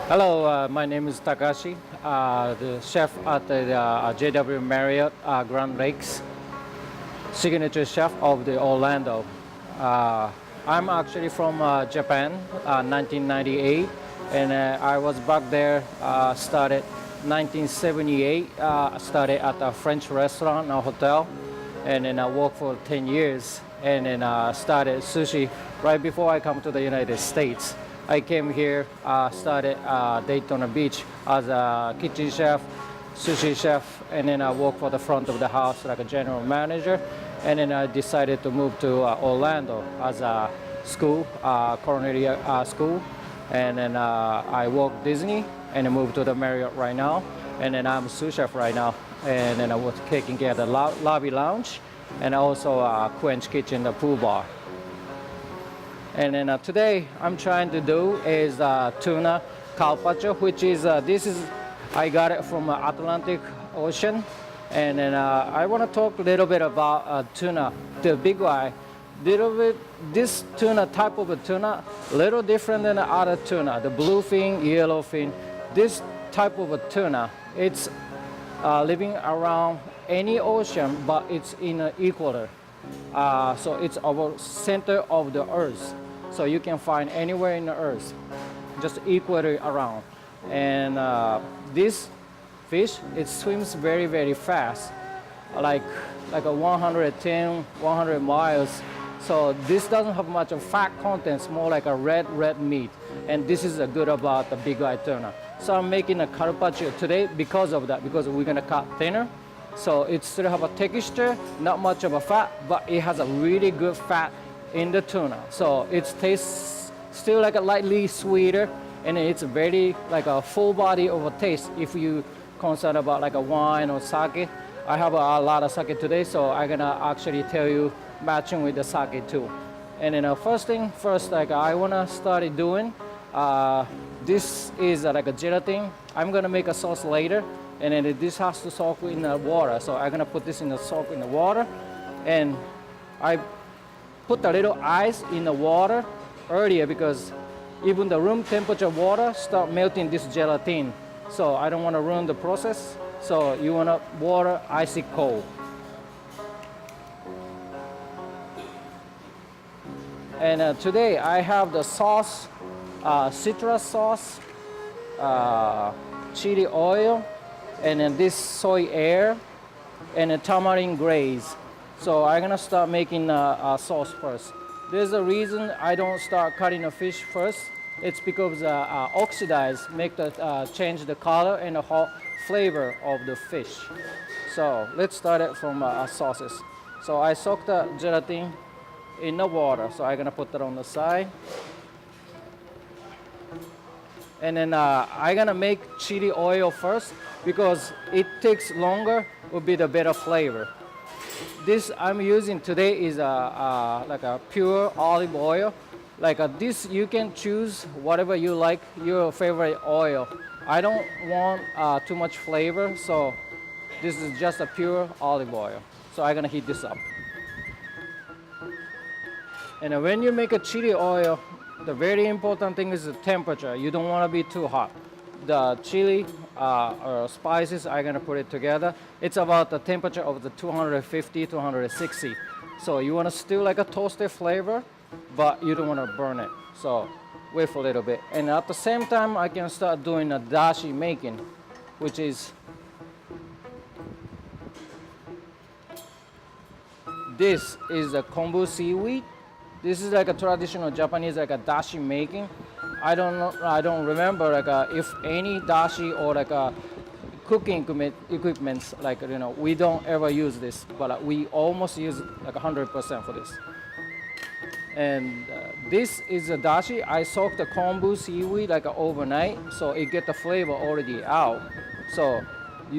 Hello, my name is Takashi, the chef at the JW Marriott Grand Lakes, signature chef of the Orlando. Uh, I'm actually from Japan, 1998, and I was back there, started 1978, started at a French restaurant, a hotel, and then I worked for 10 years, and then started sushi right before I come to the United States. I came here, started Daytona Beach as a kitchen chef, sushi chef, and then I worked for the front of the house like a general manager, and then I decided to move to Orlando as a school, culinary school, and then I worked Disney, and I moved to the Marriott right now, and then I'm a sous chef right now, and then I was taking care of the lobby lounge, and also Quench Kitchen, the pool bar. And then today I'm trying to do is tuna carpaccio, which is I got it from Atlantic Ocean, and then I want to talk a little bit about tuna, the big guy. Little bit this tuna type of a tuna, little different than the other tuna, the bluefin, yellowfin. This type of a tuna, it's living around any ocean, but it's in the equator. So it's our center of the earth. So you can find anywhere in the earth, just equator around. And this fish, it swims very, very fast, like a 110, 100 miles. So this doesn't have much of fat content, it's more like a red meat. And this is a good about the big eye tuna. So I'm making a carpaccio today because of that, because we're gonna cut thinner. So it still have a texture, not much of a fat, but it has a really good fat in the tuna. So it tastes still like a lightly sweeter, and it's very like a full body of a taste if you concerned about like a wine or sake. I have a lot of sake today, so I'm gonna actually tell you matching with the sake too. And then first thing first, like I wanna start doing, this is like a gelatin. I'm gonna make a sauce later, and then this has to soak in the water. So I'm gonna put this in the soak in the water, and I put a little ice in the water earlier because even the room temperature water start melting this gelatin. So I don't want to ruin the process. So you want to water icy cold. And today I have the sauce, citrus sauce, chili oil, and then this soy air, and a tamarind glaze. So I'm gonna start making a sauce first. There's a reason I don't start cutting the fish first. It's because oxidize make the change the color and the hot flavor of the fish. So let's start it from sauces. So I soak the gelatin in the water. So I'm gonna put that on the side. And then I'm gonna make chili oil first because it takes longer, will be the better flavor. This I'm using today is like a pure olive oil. Like this, you can choose whatever you like, your favorite oil. I don't want too much flavor, so this is just a pure olive oil. So I'm gonna heat this up. And when you make a chili oil, the very important thing is the temperature. You don't want to be too hot. The chili or spices, I'm gonna put it together. It's about the temperature of the 250, 260. So you want to still like a toasted flavor, but you don't want to burn it. So wait for a little bit. And at the same time, I can start doing a dashi making, which is this is a kombu seaweed. This is like a traditional Japanese like a dashi making. I don't know. I don't remember like if any dashi or like a cooking equipments like we don't ever use this, but we almost use like 100% for this. And this is a dashi. I soak the kombu seaweed like overnight, so it get the flavor already out. So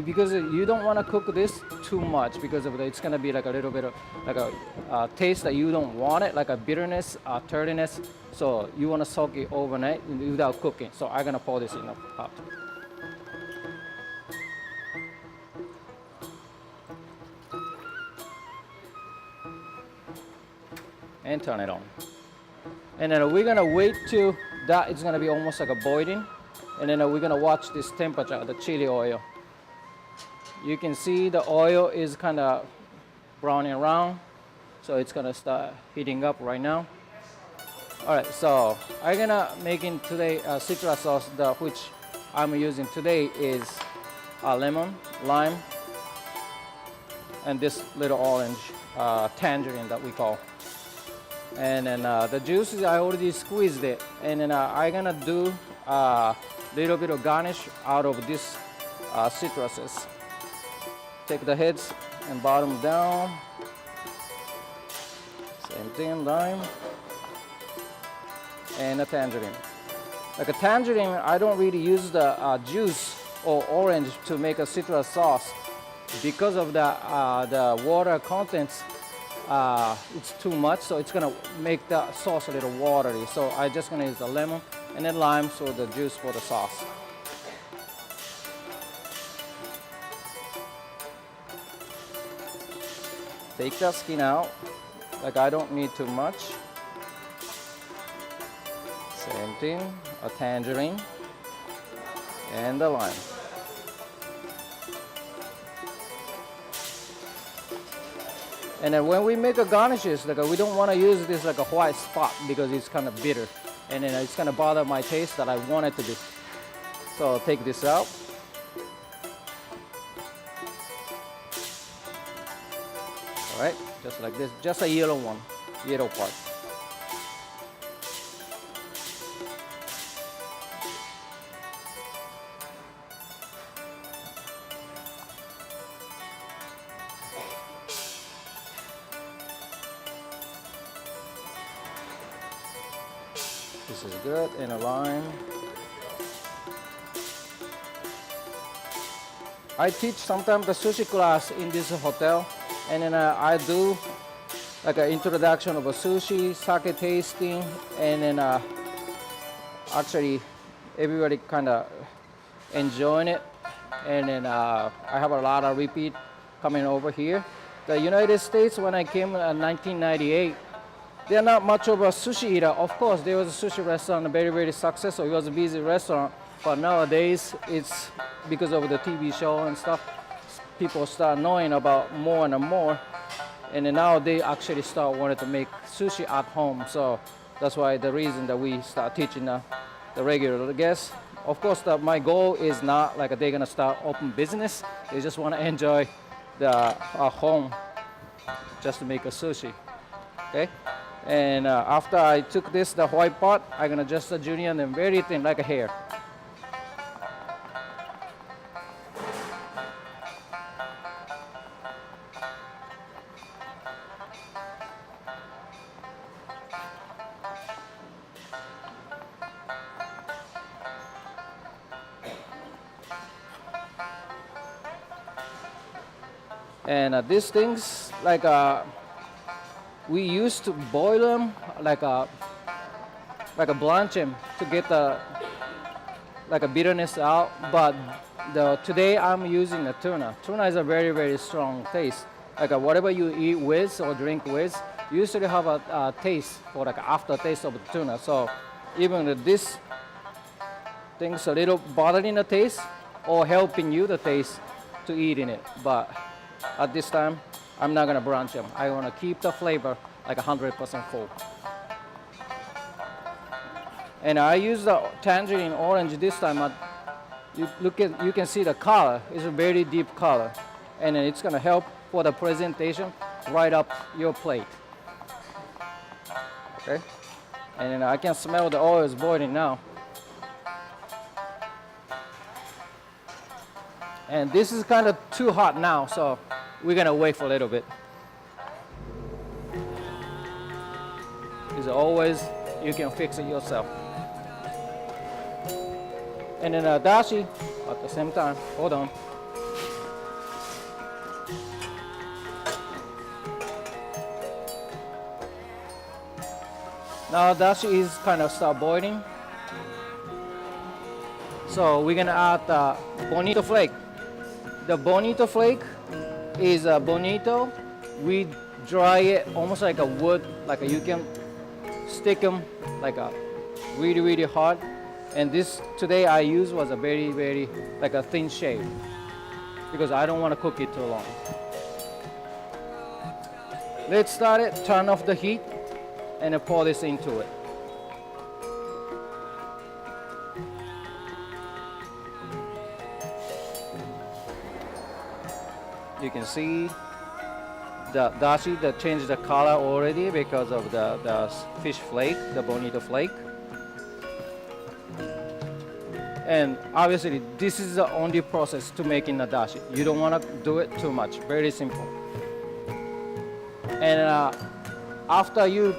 because you don't want to cook this too much because of it's gonna be like a little bit of like a taste that you don't want it, like a bitterness, tardiness. So you want to soak it overnight without cooking. So I'm gonna pour this in the pot. And turn it on. And then we're gonna wait till that it's gonna be almost like a boiling. And then we're gonna watch this temperature, the chili oil. You can see the oil is kind of browning around, so it's gonna start heating up right now. All right, so I'm gonna making today a citrus sauce, which I'm using today is lemon, lime, and this little orange tangerine that we call. And then the juices, I already squeezed it. And then I'm gonna do a little bit of garnish out of this citruses. Take the heads and bottom down. Same thing, lime. And a tangerine. Like a tangerine, I don't really use the juice or orange to make a citrus sauce because of the water contents. It's too much, so it's gonna make the sauce a little watery. So I'm just gonna use the lemon and then lime, so the juice for the sauce. Take the skin out. Like I don't need too much. Same thing, a tangerine and the lime. And then when we make a garnishes, like we don't want to use this like a white spot because it's kind of bitter, and then it's gonna bother my taste that I want it to be. So I'll take this out. All right, just like this, just a yellow one, yellow part. This is good, and a lime. I teach sometimes the sushi class in this hotel, and then I do like an introduction of a sushi, sake tasting, and then actually everybody kind of enjoying it. And then I have a lot of repeat coming over here. The United States, when I came in 1998, they're not much of a sushi eater. Of course, there was a sushi restaurant, very, very successful. It was a busy restaurant. But nowadays, it's because of the TV show and stuff, people start knowing about more and more. And then now they actually start wanting to make sushi at home. So that's why the reason that we start teaching the regular guests. Of course, my goal is not like they're gonna start open business. They just want to enjoy the home just to make a sushi, okay? And after I took this, the white part, I'm gonna just the julienne and very thin, like a hair. And these things, like we used to boil them, like a blanch them to get the like a bitterness out. But today I'm using the tuna. Tuna is a very, very strong taste. Like whatever you eat with or drink with, you usually have a taste or like aftertaste of the tuna. So even this thing's a little bothering the taste or helping you the taste to eat in it. But at this time, I'm not gonna branch them. I wanna keep the flavor like 100% full. And I use the tangerine orange this time. You can see the color. It's a very deep color, and then it's gonna help for the presentation right up your plate. Okay, and then I can smell the oil is boiling now. And this is kind of too hot now, so we're gonna wait for a little bit. As always, you can fix it yourself. And then dashi at the same time. Hold on. Now dashi is kind of start boiling. So we're gonna add the bonito flake. The bonito flake is a bonito. We dry it almost like a wood, you can stick them like a really, really hard. And this today I used was a very like a thin shave because I don't want to cook it too long. Let's start it, turn off the heat, and then pour this into it. You can see the dashi that changed the color already because of the fish flake, the bonito flake. And obviously this is the only process to making the dashi. You don't want to do it too much, very simple. And after you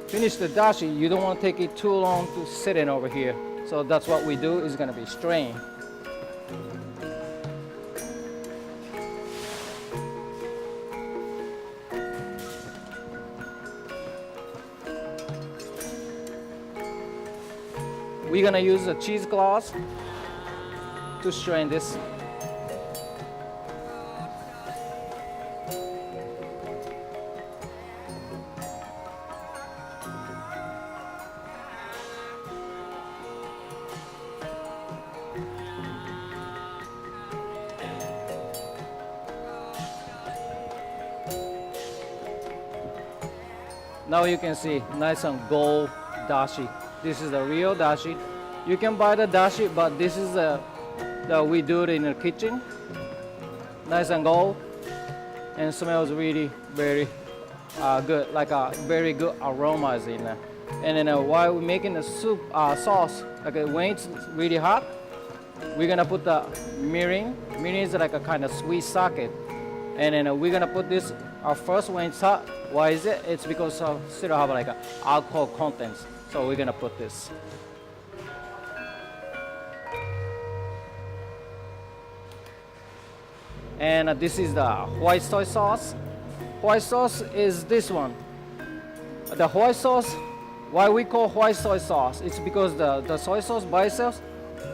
finish the dashi, you don't want to take it too long to sit in over here. So that's what we do, is going to be strain. We're going to use a cheesecloth to strain this. Now you can see nice and gold dashi. This is the real dashi. You can buy the dashi, but this is the we do it in the kitchen. Nice and gold, and smells really very good, like a very good aroma is in there. And then while we're making the soup sauce, like when it's really hot, we're gonna put the mirin. Mirin is like a kind of sweet sake, and then we're gonna put this first when it's hot. Why is it? It's because still have like alcohol contents. So we're gonna put this. And this is the white soy sauce. White sauce is this one. The white sauce, why we call white soy sauce? It's because the soy sauce by itself,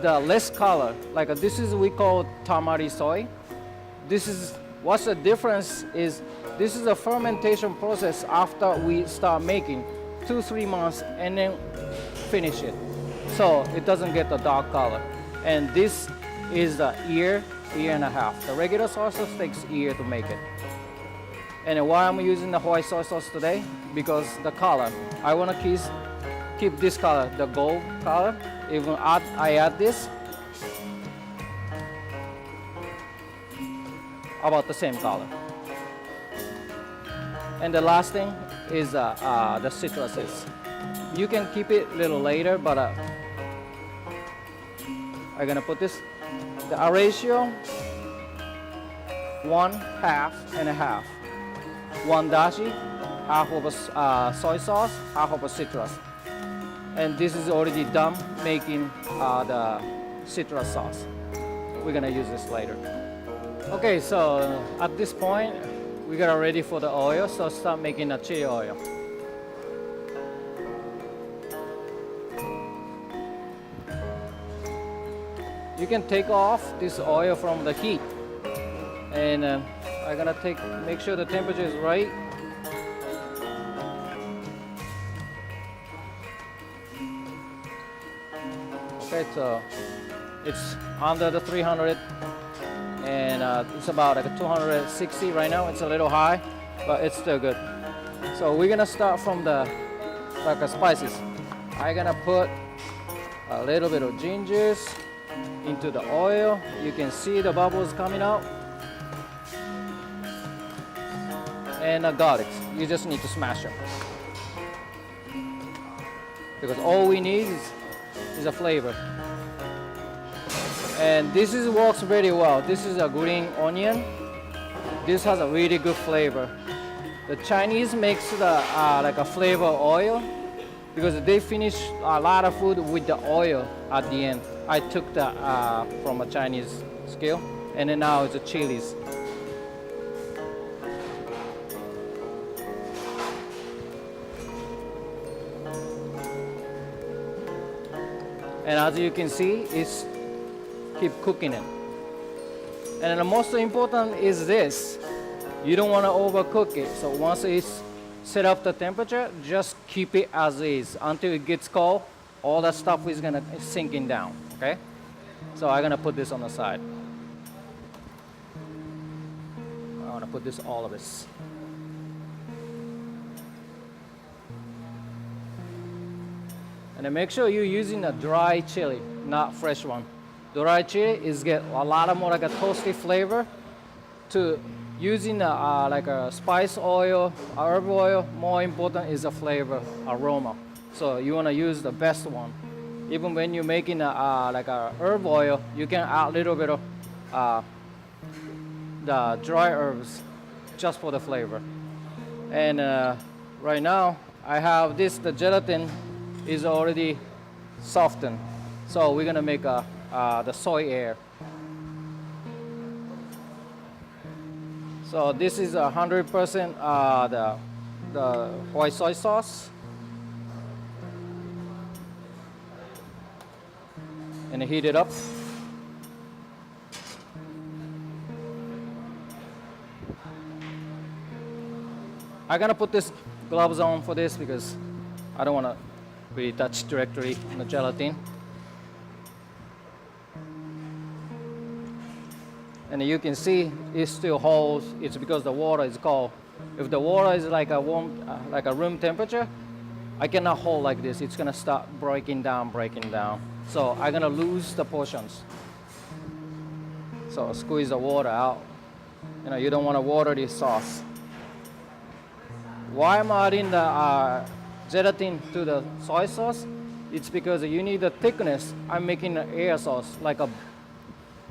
the less color. Like this is we call tamari soy. This is what's the difference is this is a fermentation process after we start making 2-3 months and then finish it. So it doesn't get the dark color. And this is the year and a half. The regular soy sauce takes a year to make it. And why I'm using the white soy sauce today? Because the color. I want to keep this color, the gold color. Even I add this, about the same color. And the last thing is the citruses. You can keep it a little later, but I'm gonna put this. The ratio, 1/2 and a half. 1 dashi, half of a soy sauce, half of a citrus. And this is already done making the citrus sauce. We're gonna use this later. Okay, so at this point, we got ready for the oil, so start making the chili oil. You can take off this oil from the heat, and I'm gonna make sure the temperature is right. Okay, so it's under the 300. And it's about like a 260 right now. It's a little high, but it's still good. So we're gonna start from the spices. I'm gonna put a little bit of gingers into the oil. You can see the bubbles coming out. And garlic. You just need to smash them. Because all we need is a flavor. And this works very well. This is a green onion. This has a really good flavor. The Chinese makes the like a flavor oil because they finish a lot of food with the oil at the end. I took the from a Chinese skill, and then now it's the chilies. And as you can see, it's keep cooking it. And the most important is this. You don't want to overcook it. So once it's set up the temperature, just keep it as is until it gets cold. all that stuff is gonna sinking down, okay? So I'm gonna put this on the side. I wanna put this, all of this. And then make sure you're using a dry chili, not fresh one. Dry chili is get a lot of more like a toasty flavor. To using like a spice oil, herb oil, more important is the flavor, aroma. So you wanna use the best one. Even when you're making like a herb oil, you can add a little bit of the dry herbs just for the flavor. And right now I have this, the gelatin is already softened. So we're gonna make the soy air. So this is 100% the white soy sauce. And heat it up. I'm gonna put this gloves on for this because I don't wanna really touch directly on the gelatin. And you can see it still holds. It's because the water is cold. If the water is like a warm, like a room temperature, I cannot hold like this. It's gonna start breaking down. So I'm gonna lose the portions. So squeeze the water out. You know, you don't wanna water this sauce. Why I'm adding the gelatin to the soy sauce? It's because you need the thickness. I'm making an air sauce, like a,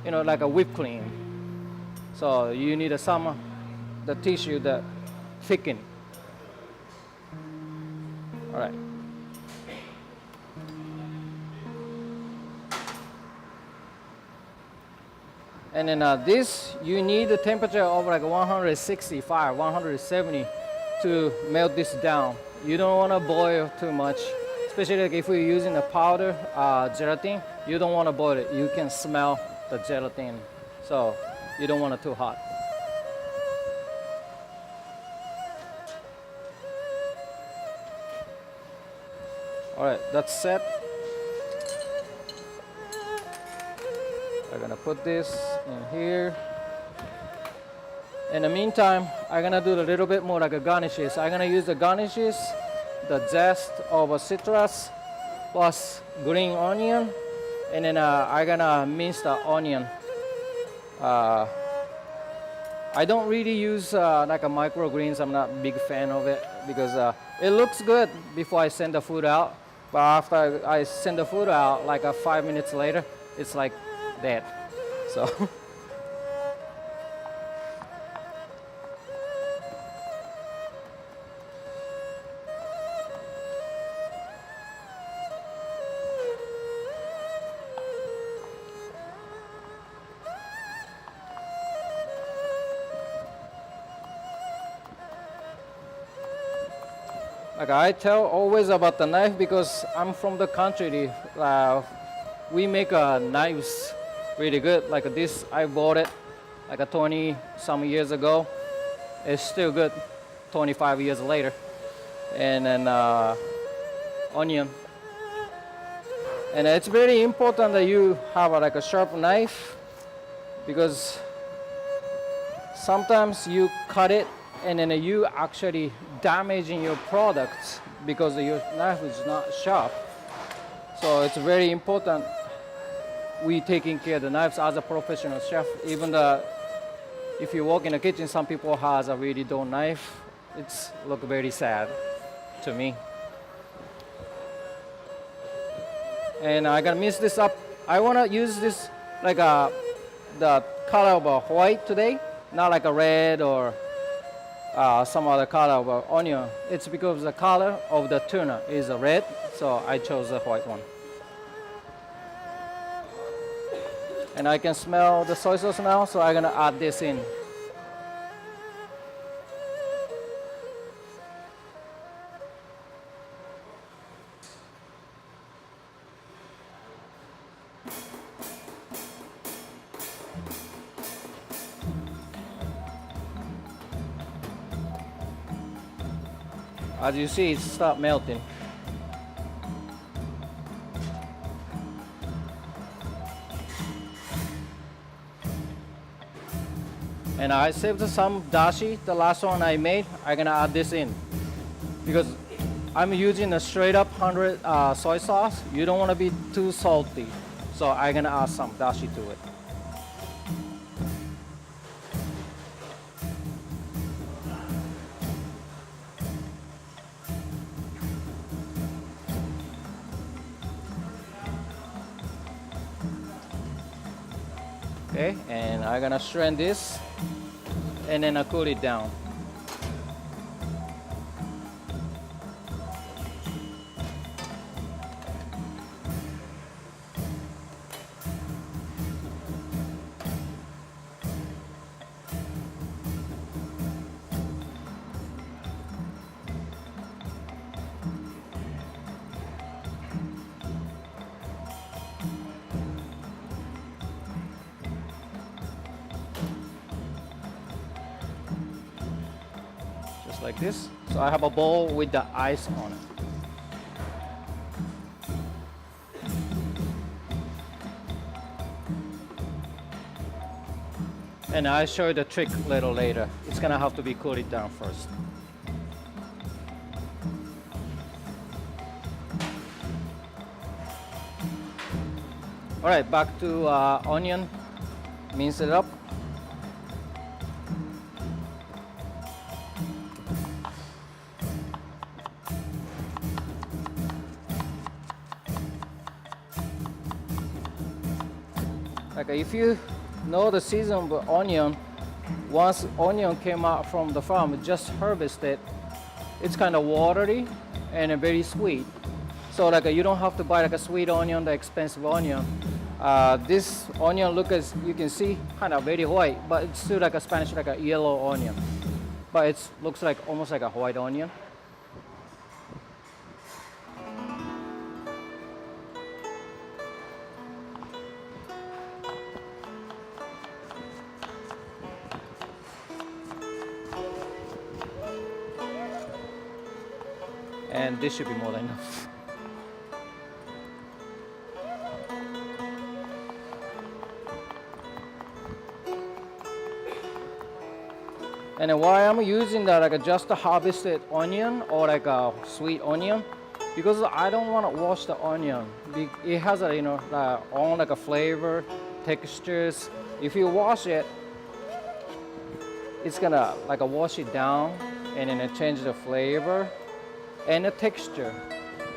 you know, like a whipped cream. So you need some the tissue that thicken. All right. And then this, you need the temperature of like 165, 170 to melt this down. You don't want to boil too much, especially like if you're using a powder gelatin. You don't want to boil it. You can smell the gelatin, so you don't want it too hot. All right, that's set. I'm gonna put this in here. In the meantime, I'm gonna do a little bit more like a garnishes. I'm gonna use the garnishes, the zest of a citrus, plus green onion, and then I'm gonna mince the onion. I don't really use like a microgreens. I'm not a big fan of it because it looks good before I send the food out, but after I send the food out, like 5 minutes later, it's like dead. So. Like I tell always about the knife because I'm from the country. We make knives really good. Like this, I bought it like 20 some years ago. It's still good 25 years later. And then onion. And it's very important that you have like a sharp knife because sometimes you cut it and then you actually damaging your product because your knife is not sharp. So it's very important we taking care of the knives as a professional chef. Even if you walk in the kitchen, some people has a really dull knife. It's look very sad to me. And I'm gonna mix this up. I wanna use this like the color of white today, not like a red or some other color of onion. It's because the color of the tuna is red, so I chose the white one. And I can smell the soy sauce now, so I'm gonna add this in. As you see, it stopped melting. And I saved some dashi, the last one I made. I'm gonna add this in because I'm using a straight up 100 soy sauce. You don't want to be too salty, so I'm gonna add some dashi to it. Okay, and I'm gonna strain this and then I cool it down. Just like this. So I have a bowl with the ice on it. And I'll show you the trick a little later. It's gonna have to be cooled down first. All right, back to onion. Mince it up. Like if you know the season of onion, once onion came out from the farm, just harvested, it's kind of watery and very sweet. So like you don't have to buy like a sweet onion, the expensive onion. This onion look as you can see kind of very white, but it's still like a Spanish like a yellow onion. But it looks like almost like a white onion. And this should be more than enough. And then why I'm using that like just a harvested onion or like a sweet onion, because I don't want to wash the onion. It has a own like a flavor, textures. If you wash it, it's gonna like wash it down and then it change the flavor and the texture.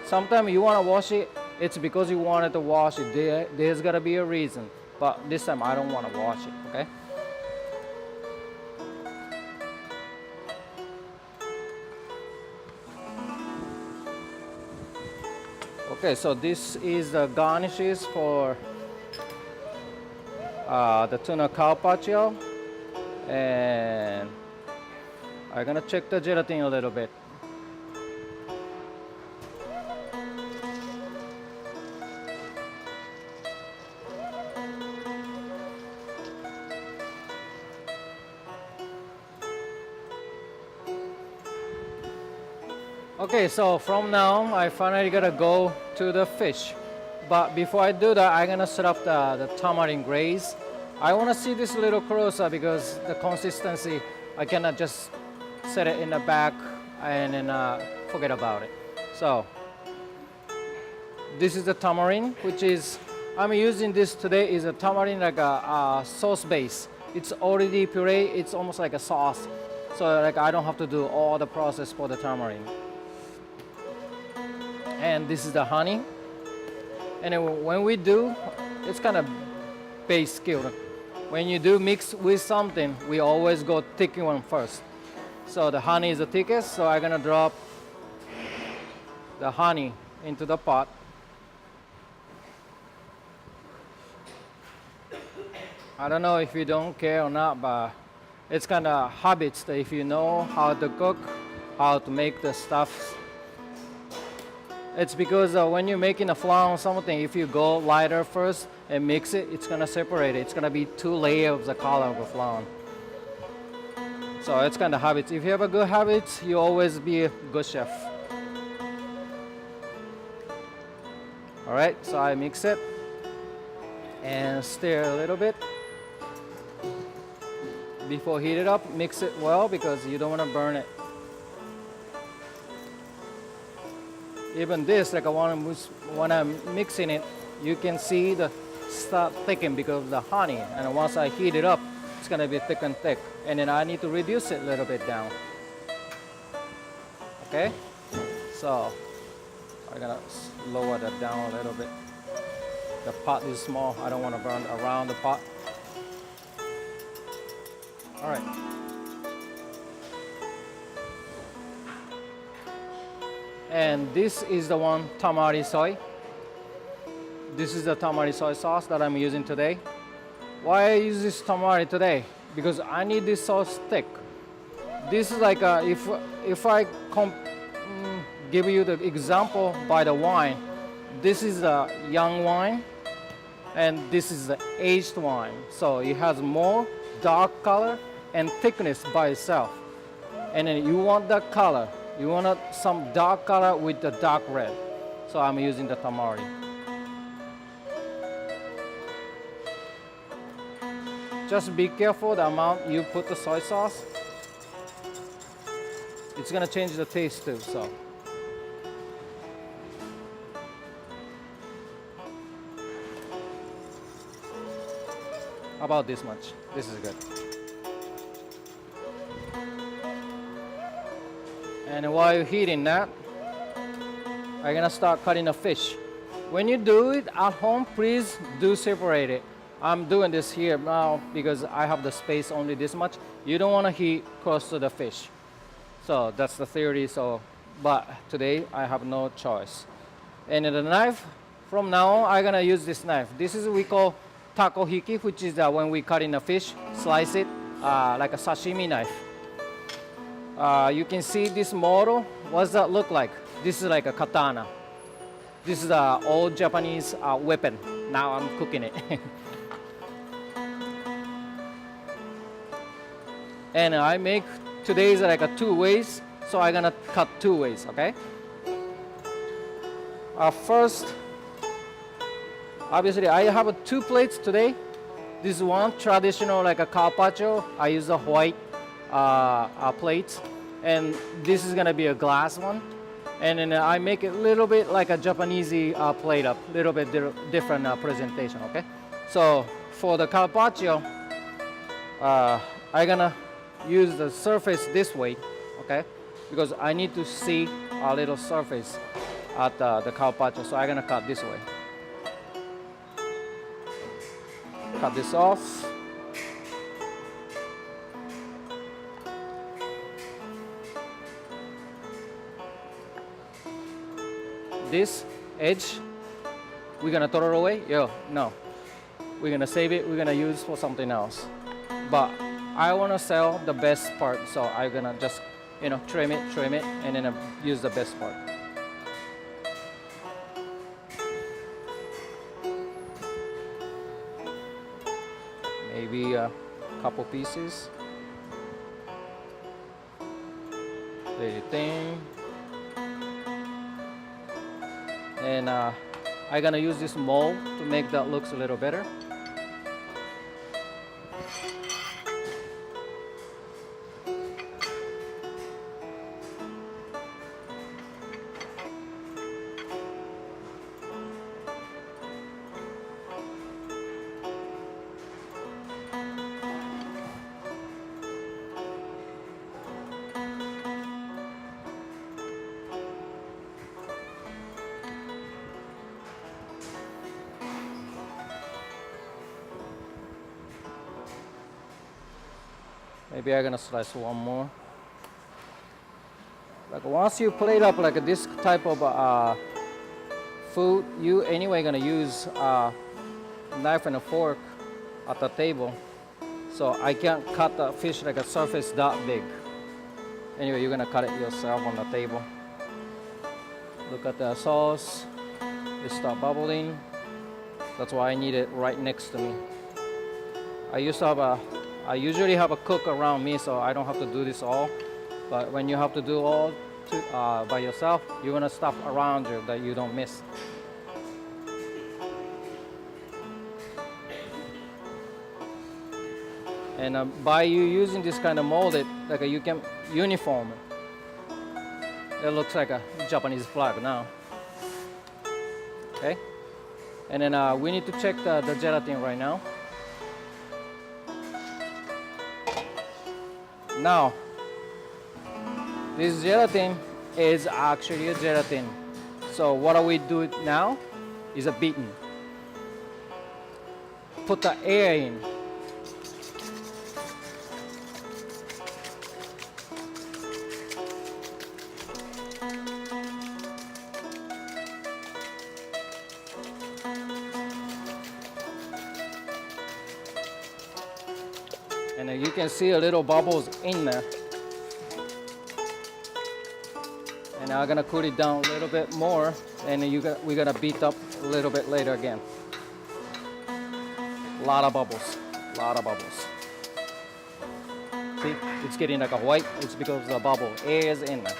Sometimes you want to wash it, it's because you wanted to wash it. There's gotta be a reason. But this time I don't want to wash it, okay? Okay, so this is the garnishes for the tuna carpaccio, and I'm gonna check the gelatin a little bit. Okay, so from now I finally gotta go to the fish, but before I do that I'm gonna set up the tamarind glaze. I want to see this a little closer because the consistency, I cannot just set it in the back and then forget about it. So this is the tamarind, which is I'm using this today is a tamarind like a sauce base. It's already puree, it's almost like a sauce, so like I don't have to do all the process for the tamarind. And this is the honey. And then when we do, it's kind of base skill. When you do mix with something, we always go thick one first. So the honey is the thickest, so I'm gonna drop the honey into the pot. I don't know if you don't care or not, but it's kind of habits that if you know how to cook, how to make the stuff. It's because when you're making a flan or something, if you go lighter first and mix it, it's gonna separate it. It's gonna be 2 layers of the color of a flan. So it's kind of habits. If you have a good habits, you always be a good chef. All right, so I mix it and stir a little bit. before heat it up, mix it well because you don't want to burn it. Even this, like when I'm mixing it, you can see the start thickening because of the honey. And once I heat it up, it's gonna be thick and thick. And then I need to reduce it a little bit down. Okay? So I'm gonna lower that down a little bit. The pot is small. I don't want to burn around the pot. All right. And this is the one tamari soy. This is the tamari soy sauce that I'm using today. Why I use this tamari today? Because I need this sauce thick. This is like if I give you the example by the wine, this is a young wine and this is the aged wine. So it has more dark color and thickness by itself. And then you want that color. You want some dark color with the dark red. So I'm using the tamari. Just be careful the amount you put the soy sauce. It's gonna change the taste too, so. About this much. This is good. And while you're heating that, I'm gonna start cutting the fish. When you do it at home, please do separate it. I'm doing this here now because I have the space only this much. You don't wanna heat close to the fish. So that's the theory, but today I have no choice. And the knife, from now on, I'm gonna use this knife. This is what we call takohiki, which is when we cut in the fish, slice it like a sashimi knife. You can see this model. What does that look like? This is like a katana. This is an old Japanese weapon. Now I'm cooking it. And I make today's like a 2 ways, so I'm gonna cut 2 ways, okay? First, obviously I have 2 plates today. This is one traditional like a carpaccio. I use the white plates, and this is gonna be a glass one. And then I make it a little bit like a Japanese plate up, little bit different presentation, okay? So for the carpaccio, I'm gonna use the surface this way, okay? Because I need to see a little surface at the carpaccio, so I'm gonna cut this way. Cut this off. This edge, we're gonna throw it away? No. We're gonna save it, we're gonna use for something else. But I wanna sell the best part, so I'm gonna just, trim it, and then use the best part. Maybe a couple pieces. Little thing. And I'm gonna use this mold to make that looks a little better. Maybe I'm gonna slice one more. Like once you plate up like this type of food, you anyway gonna use a knife and a fork at the table. So I can't cut the fish like a surface that big. Anyway, you're gonna cut it yourself on the table. Look at the sauce. It start bubbling. That's why I need it right next to me. I usually have a cook around me, so I don't have to do this all. But when you have to do all by yourself, you want to stuff around you that you don't miss. And by you using this kind of molded, like you can uniform it. It looks like a Japanese flag now. Okay, and then we need to check the gelatin right now. Now, this gelatin is actually a gelatin. So what we do now is a beaten. Put the air in. And you can see a little bubbles in there. And I'm gonna cool it down a little bit more, and we're gonna beat up a little bit later again. A lot of bubbles, a lot of bubbles. See, it's getting like a white, it's because of the bubble, air is in there.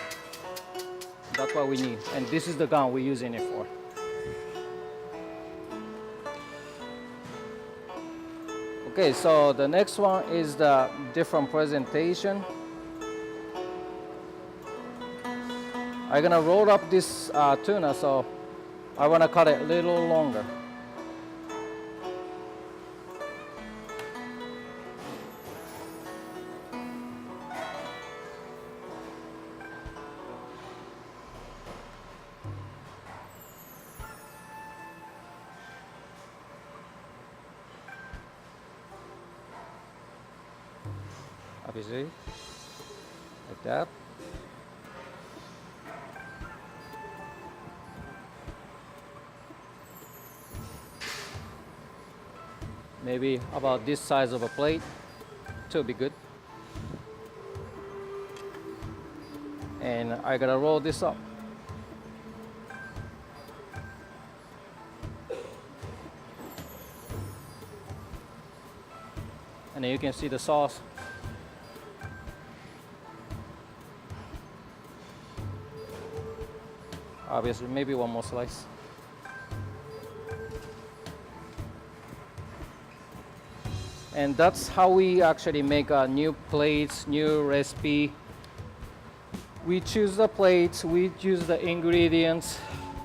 That's what we need, and this is the gun we're using it for. Okay, so the next one is the different presentation. I'm gonna roll up this tuna, so I wanna cut it a little longer. Obviously, like that. Maybe about this size of a plate, to be good. And I gotta roll this up. And then you can see the sauce. Obviously, maybe one more slice. And that's how we actually make new plates, new recipe. We choose the plates, we choose the ingredients,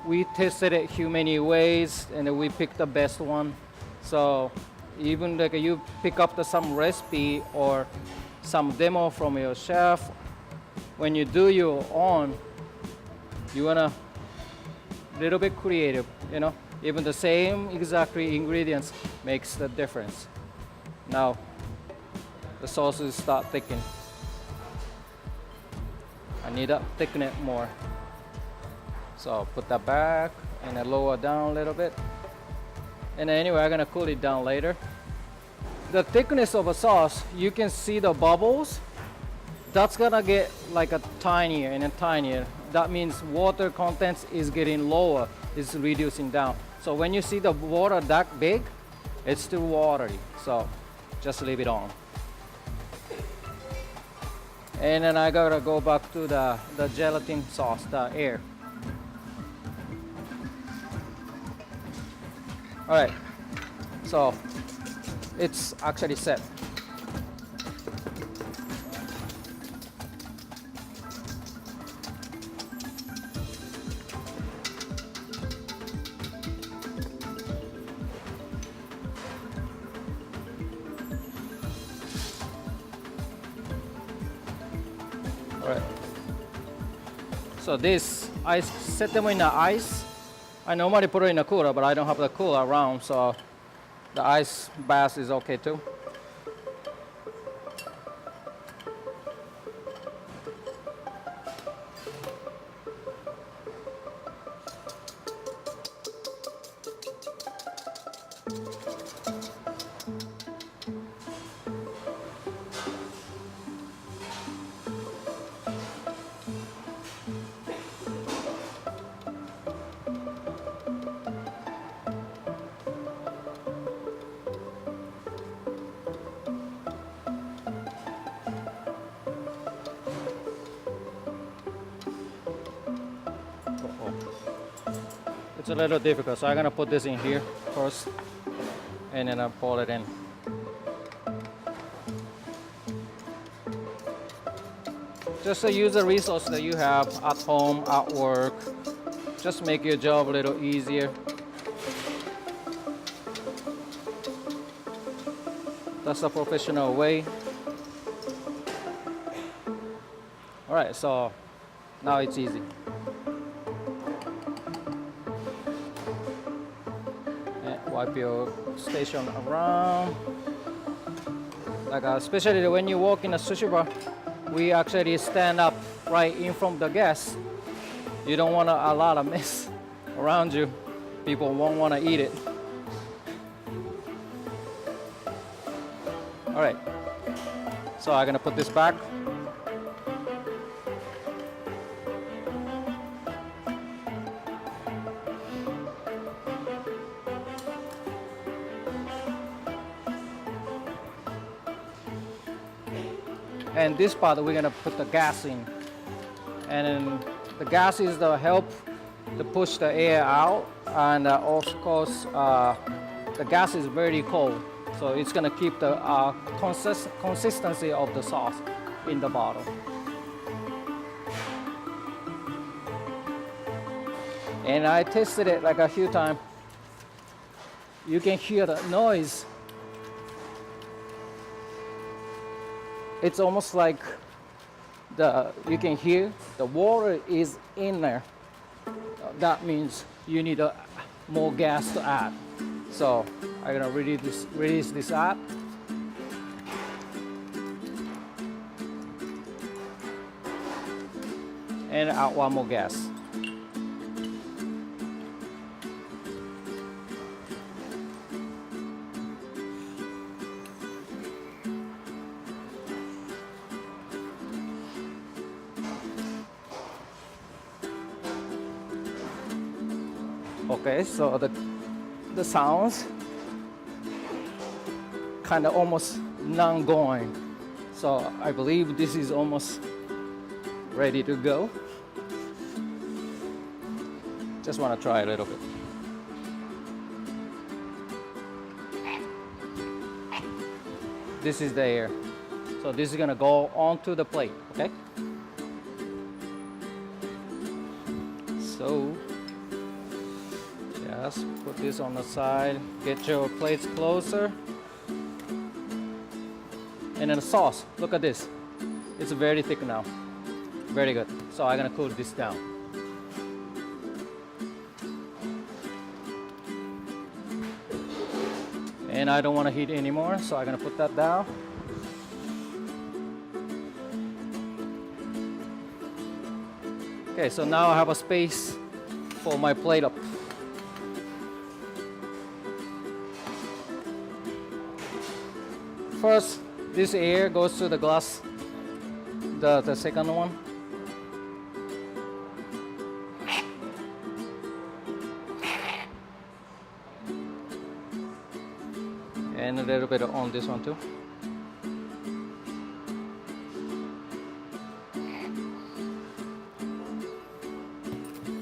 we tested it in many ways, and then we pick the best one. So even like you pick up some recipe or some demo from your chef, when you do your own, you wanna little bit creative, you know. Even the same exactly ingredients makes the difference. Now the sauces start thickening. I need to thicken it more. So put that back and then lower down a little bit. And anyway, I'm gonna cool it down later. The thickness of a sauce, you can see the bubbles. That's gonna get like a tinier and tinier. That means water contents is getting lower, it's reducing down. So when you see the water that big, it's still watery. So just leave it on. And then I gotta go back to the gelatin sauce, the air. All right, so it's actually set. All right. So this, I set them in the ice. I normally put it in a cooler, but I don't have the cooler around, so the ice bath is okay too. It's a little difficult, so I'm gonna put this in here first, and then I'll pour it in. Just to use the resource that you have at home, at work. Just make your job a little easier. That's the professional way. All right, so now it's easy. And wipe your station around. Like especially when you walk in a sushi bar, we actually stand up right in front of the gas. You don't want a lot of mess around you. People won't want to eat it. All right, so I'm gonna put this back. And this part we're gonna put the gas in, and then the gas is the help to push the air out, and of course the gas is very cold, so it's gonna keep the consistency of the sauce in the bottle. And I tested it like a few times. You can hear the noise. It's almost like you can hear the water is in there. That means you need more gas to add. So I'm gonna release this out. And add one more gas. Okay, so the sounds kind of almost non-going. So I believe this is almost ready to go. Just want to try a little bit. This is the air. So this is gonna go onto the plate, okay? So just put this on the side, get your plates closer. And then the sauce, look at this. It's very thick now. Very good. So I'm gonna cool this down. And I don't want to heat anymore, so I'm gonna put that down. Okay, so now I have a space for my plate up. First, this air goes to the glass, the second one. And a little bit on this one too.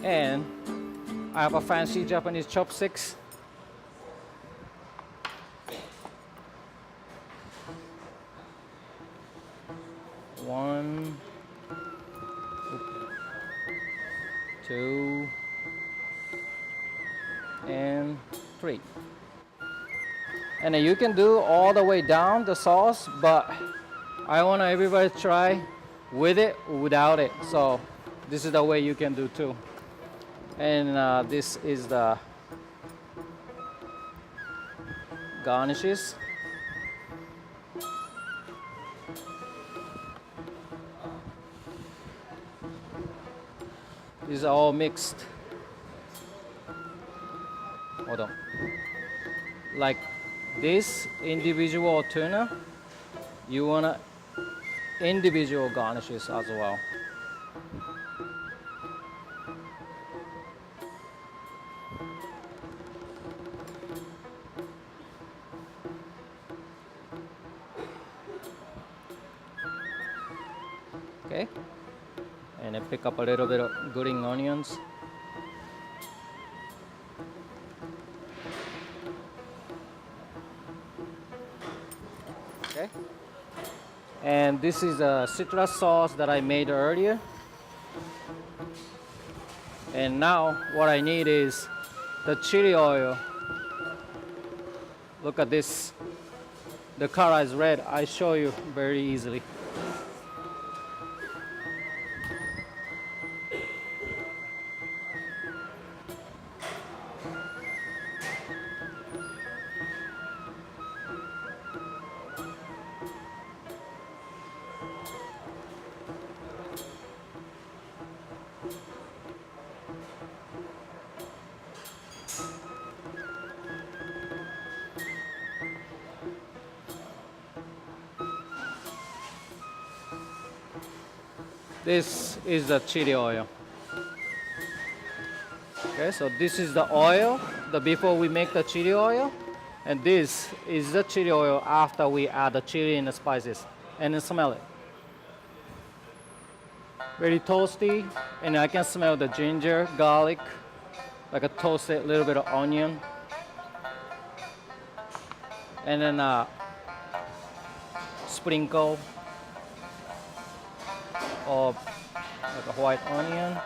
And I have a fancy Japanese chopsticks. One, two, and three. And then you can do all the way down the sauce, but I want everybody to try with it, without it. So this is the way you can do too. And this is the garnishes. These are all mixed. Hold on. Like this individual tuna, you want individual garnishes as well. Okay, and then pick up a little bit of green onions. Okay, and And this is a citrus sauce that I made earlier. And now what I need is the chili oil. Look at this. The color is red. I show you very easily. This is the chili oil. Okay, so this is the oil before we make the chili oil, and this is the chili oil after we add the chili and the spices, and then smell it. Very toasty, and I can smell the ginger, garlic, like a toasted little bit of onion, and then sprinkle of like a white onion.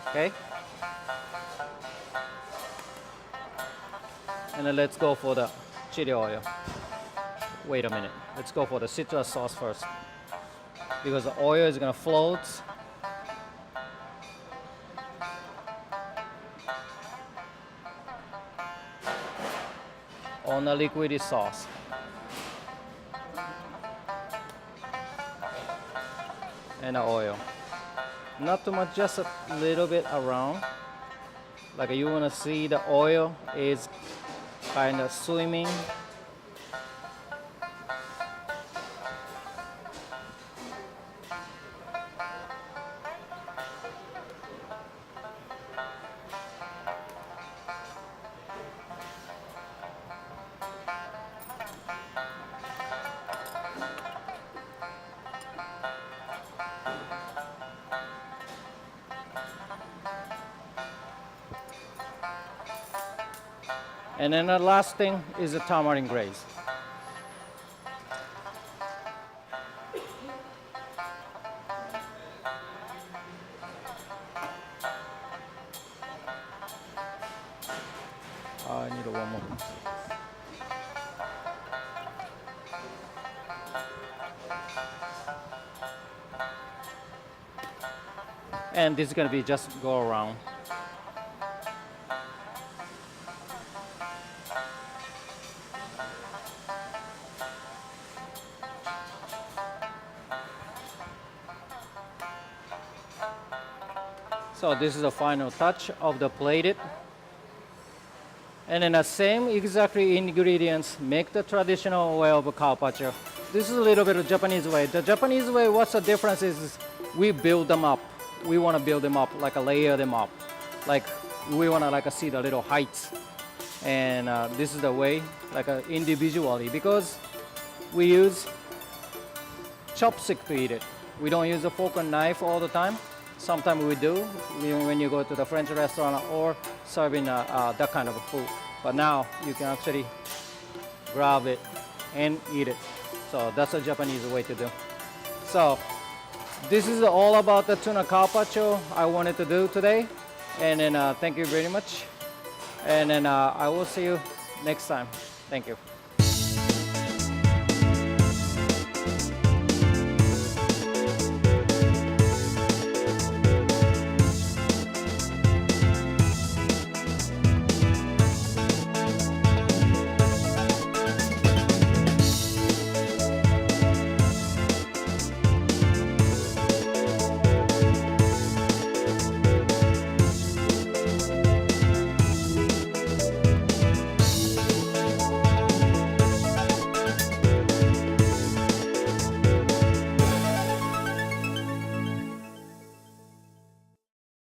Okay. And then let's go for the chili oil. Wait a minute. Let's go for the citrus sauce first, because the oil is gonna float. On the liquidy sauce. And the oil. Not too much, just a little bit around. Like you wanna see the oil is kind of swimming. And then the last thing is the tamarind glaze. I need one more. And this is gonna be just go around. So this is the final touch of the plated. And then the same exactly ingredients make the traditional way of carpaccio. This is a little bit of Japanese way. The Japanese way, what's the difference is we build them up. We want to build them up, like a layer them up. Like we want to like see the little heights. And this is the way, like individually, because we use chopstick to eat it. We don't use a fork and knife all the time. Sometimes we do when you go to the French restaurant or serving that kind of food. But now you can actually grab it and eat it. So that's a Japanese way to do. So this is all about the tuna carpaccio I wanted to do today. And then thank you very much. And then I will see you next time. Thank you.